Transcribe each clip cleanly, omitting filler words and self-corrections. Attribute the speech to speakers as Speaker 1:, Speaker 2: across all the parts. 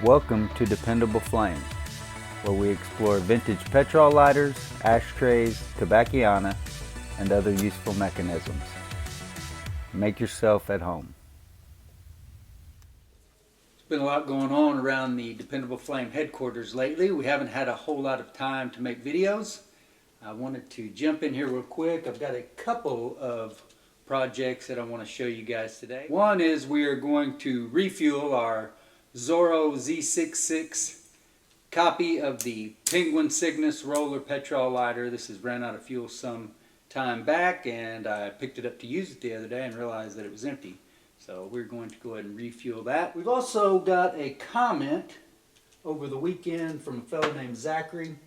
Speaker 1: Welcome to Dependable Flame, where we explore vintage petrol lighters, ashtrays, tobacconiana, and other useful mechanisms. Make yourself at home.
Speaker 2: There's been a lot going on around the Dependable Flame headquarters lately. We haven't had a whole lot of time to make videos. I wanted to jump in here real quick. I've got a couple of projects that I want to show you guys today. One is we are going to refuel our Zorro Z666 copy of the Penguin Cygnus roller petrol lighter. This has ran out of fuel some time back, and I picked it up to use it the other day and realized that it was empty. So we're going to go ahead and refuel that. We've also got a comment over the weekend from a fellow named Zachary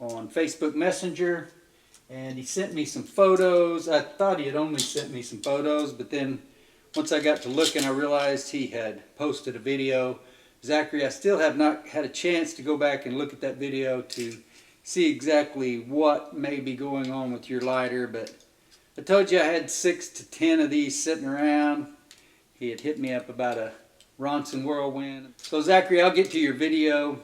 Speaker 2: on Facebook Messenger, and he sent me some photos. I thought he had only sent me some photos, but then once I got to looking, I realized he had posted a video. Zachary, I still have not had a chance to go back and look at that video to see exactly what may be going on with your lighter, but I told you I had 6 to 10 of these sitting around. He had hit me up about a Ronson whirlwind. So Zachary, I'll get to your video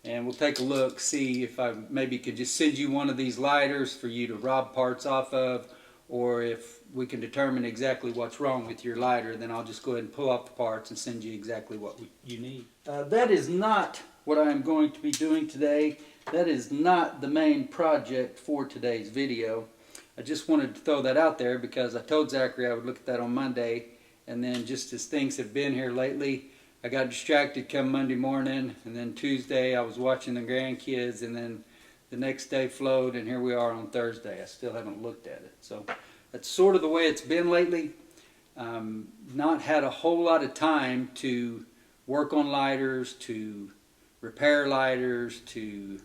Speaker 2: and we'll take a look, see if I maybe could just send you one of these lighters for you to rob parts off of, or if we can determine exactly what's wrong with your lighter, then I'll just go ahead and pull off the parts and send you exactly what you need. That is not what I'm going to be doing today. That is not the main project for today's video. I just wanted to throw that out there because I told Zachary I would look at that on Monday, and then just as things have been here lately, I got distracted come Monday morning, and then Tuesday I was watching the grandkids, and then the next day flowed, and here we are on Thursday. I still haven't looked at it. So that's sort of the way it's been lately. Not had a whole lot of time to work on lighters, to repair lighters, to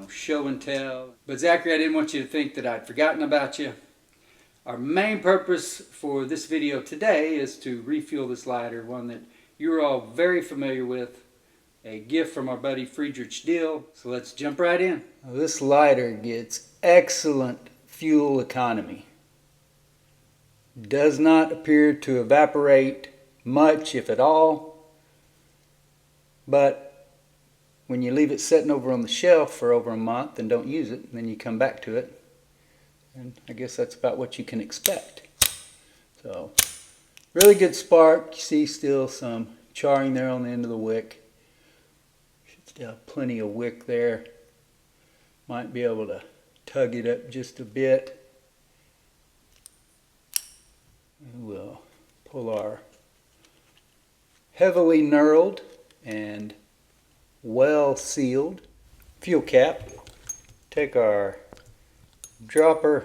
Speaker 2: show and tell. But Zachary, I didn't want you to think that I'd forgotten about you. Our main purpose for this video today is to refuel this lighter, one that you're all very familiar with, a gift from our buddy Friedrich Dill. So let's jump right in. This lighter gets excellent fuel economy. Does not appear to evaporate much, if at all, but when you leave it sitting over on the shelf for over a month and don't use it, and then you come back to it, and I guess that's about what you can expect. So really good spark. You see still some charring there on the end of the wick. Should still have plenty of wick there. Might be able to tug it up just a bit. And we'll pull our heavily knurled and well sealed fuel cap. Take our dropper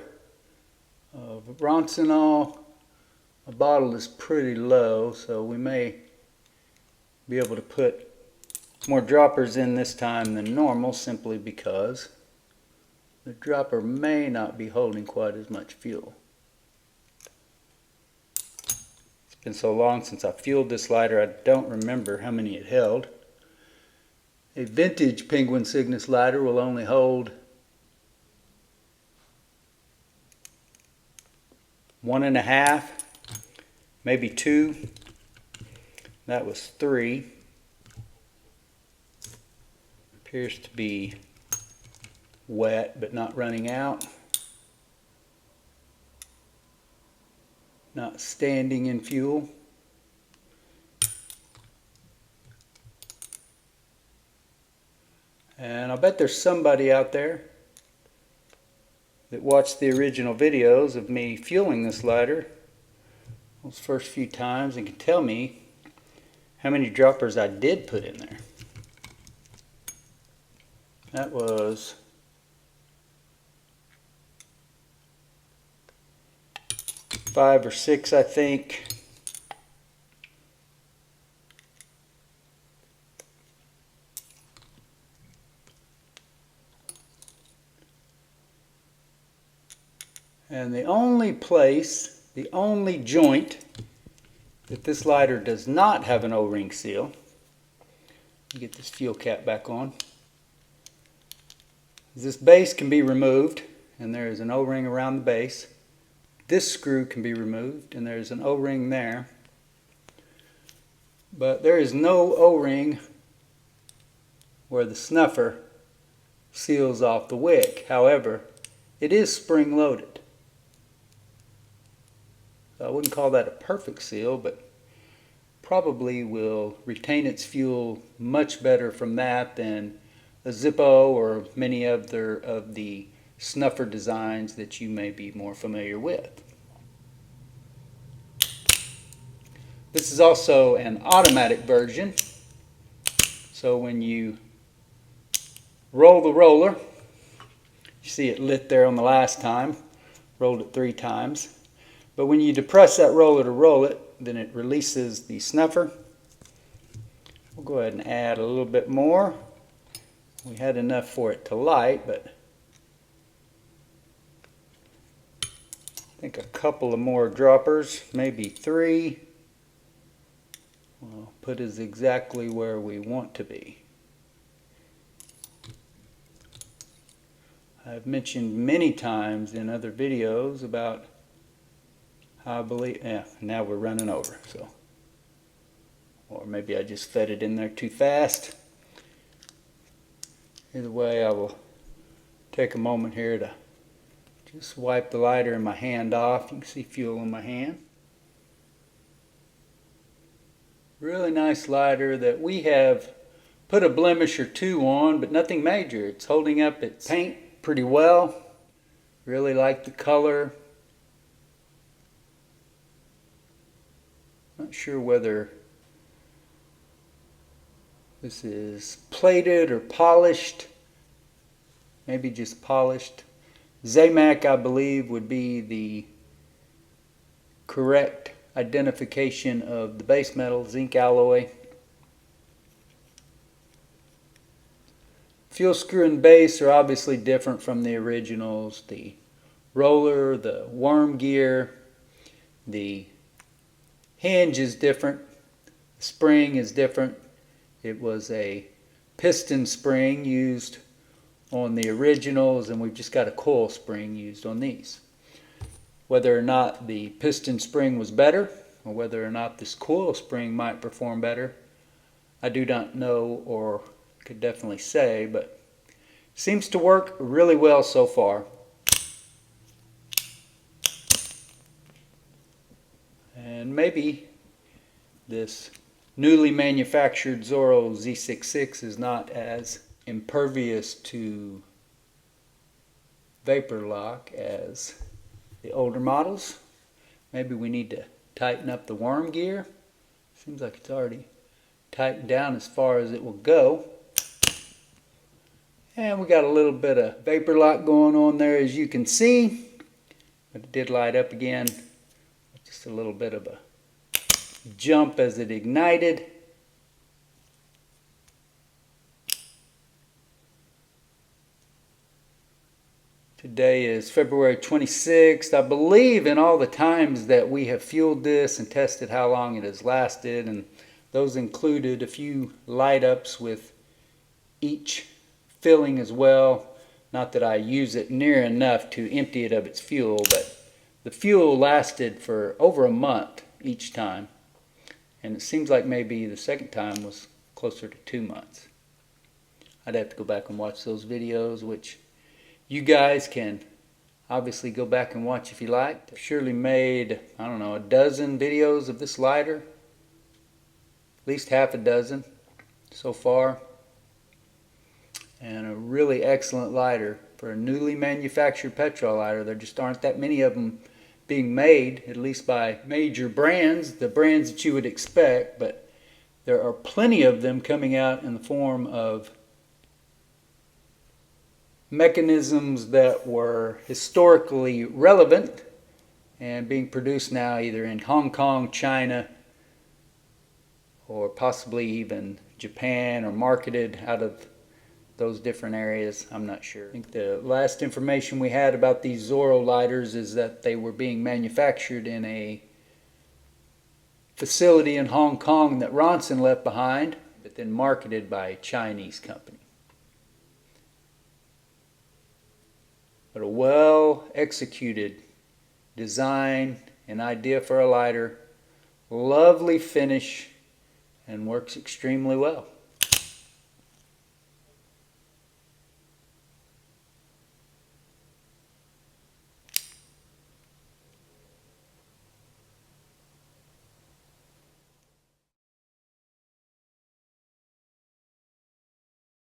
Speaker 2: of Ronson. My bottle is pretty low, so we may be able to put more droppers in this time than normal, simply because the dropper may not be holding quite as much fuel. It's been so long since I fueled this lighter, I don't remember how many it held. A vintage Penguin Cygnus lighter will only hold 1.5, maybe 2. That was 3. Appears to be wet but not running out. Not standing in fuel. And I'll bet there's somebody out there that watched the original videos of me fueling this lighter those first few times and can tell me how many droppers I did put in there. That was 5 or 6, I think. And the only place, the only joint that this lighter does not have an O-ring seal, get this fuel cap back on, this base can be removed, and there is an O-ring around the base. This screw can be removed, and there's an O-ring there. but there is no O-ring where the snuffer seals off the wick. However, it is spring loaded. So I wouldn't call that a perfect seal, but probably will retain its fuel much better from that than a Zippo or many other of the snuffer designs that you may be more familiar with. This is also an automatic version, so when you roll the roller, you see it lit there on the last time, rolled it 3 times, but when you depress that roller to roll it, then it releases the snuffer. We'll go ahead and add a little bit more. We had enough for it to light, but I think a couple of more droppers, maybe 3, will put us exactly where we want to be. I've mentioned many times in other videos about how I believe, now we're running over, so, or maybe I just fed it in there too fast. Either way, I will take a moment here to just wipe the lighter in my hand off. You can see fuel in my hand. Really nice lighter that we have put a blemish or 2 on, but nothing major. It's holding up its paint pretty well. Really like the color. Not sure whether this is plated or polished. Maybe just polished. Zamac, I believe, would be the correct identification of the base metal, zinc alloy. Fuel screw and base are obviously different from the originals. The roller, the worm gear, the hinge is different. The spring is different. It was a piston spring used on the originals, and we've just got a coil spring used on these. Whether or not the piston spring was better, or whether or not this coil spring might perform better, I do not know or could definitely say, but seems to work really well so far. And maybe this newly manufactured Zorro Z666 is not as impervious to vapor lock as the older models. Maybe we need to tighten up the worm gear. Seems like it's already tightened down as far as it will go. And we got a little bit of vapor lock going on there, as you can see. But it did light up again. Just a little bit of a jump as it ignited. Today is February 26th. I believe in all the times that we have fueled this and tested how long it has lasted, and those included a few light ups with each filling as well. Not that I use it near enough to empty it of its fuel, but the fuel lasted for over a month each time, and it seems like maybe the second time was closer to 2 months. I'd have to go back and watch those videos, which you guys can obviously go back and watch if you like. I've surely made, I don't know, a dozen videos of this lighter. At least half a dozen so far. And a really excellent lighter for a newly manufactured petrol lighter. There just aren't that many of them being made, at least by major brands, the brands that you would expect, but there are plenty of them coming out in the form of mechanisms that were historically relevant and being produced now either in Hong Kong, China, or possibly even Japan, or marketed out of those different areas. I'm not sure. I think the last information we had about these Zorro lighters is that they were being manufactured in a facility in Hong Kong that Ronson left behind, but then marketed by a Chinese company. But a well executed design and idea for a lighter, lovely finish, and works extremely well.